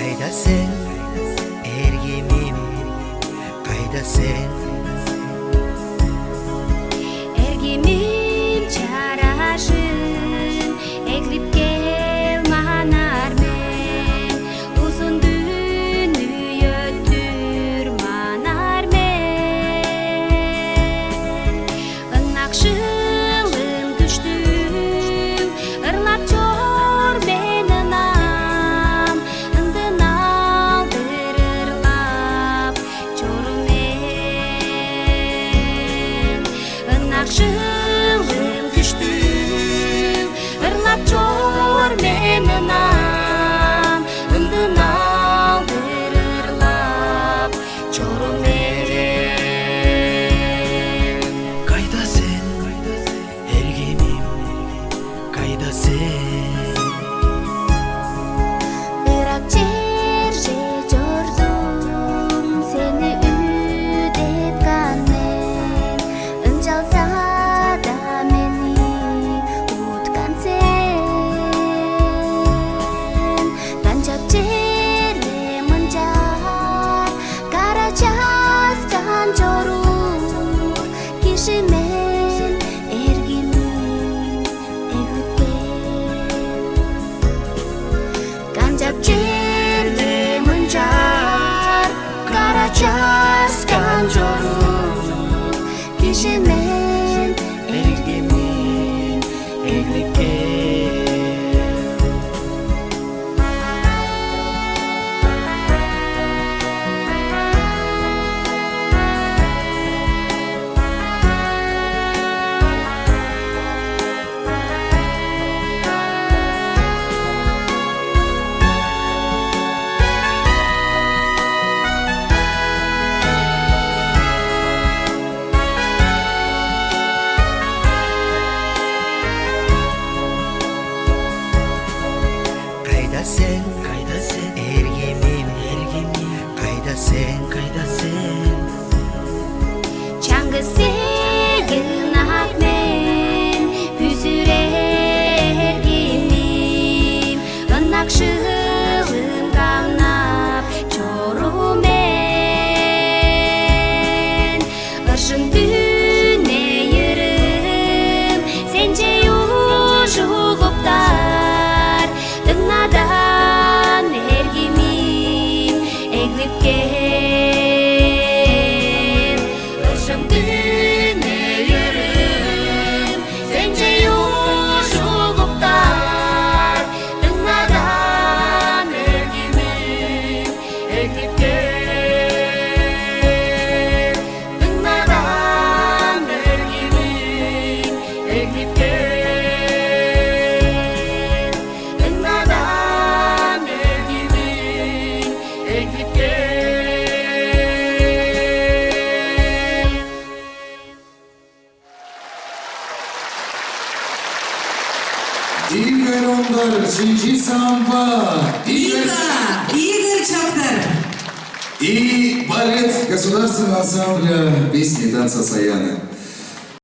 Kaydasın ergimim, kaydasın ergimim çaraşın eklip gel manarmen uzun dünya tür manarmen ınakşılın düştüm ırlap çor ben anam ındın aldırırlap çorumen ınakşılın düştüm ırlap çor ben anam ındın aldırırlap çorumen Kaydasın ergimim, kaydasın Irak cerce jordum seni üdep kanmen ınjalsa da meni utkan sen Kancap cere menjar karacaskan jorur kishimen ergimin egutken Kancap cere menjar karacaskan jorur kishimen ergimin eglikkel Kaydasın ergimim, kaydasın Çangı segin akmen Püzüre ergimim Innakşılım kaunap çorumen Işın düne yırım Sence yuşu guptar Dınnadan ergimim eglip gel Işım düne yırım Sence yuşu guptar Dınnadan ergimim eglip gel Dınnadan ergimim eglip gel Dınnadan ergimim eglip gel Игорь Ондар, Чинчи Самба, Игорь Чоптар. и балет Государственного ансамбля песни и танца Саяны.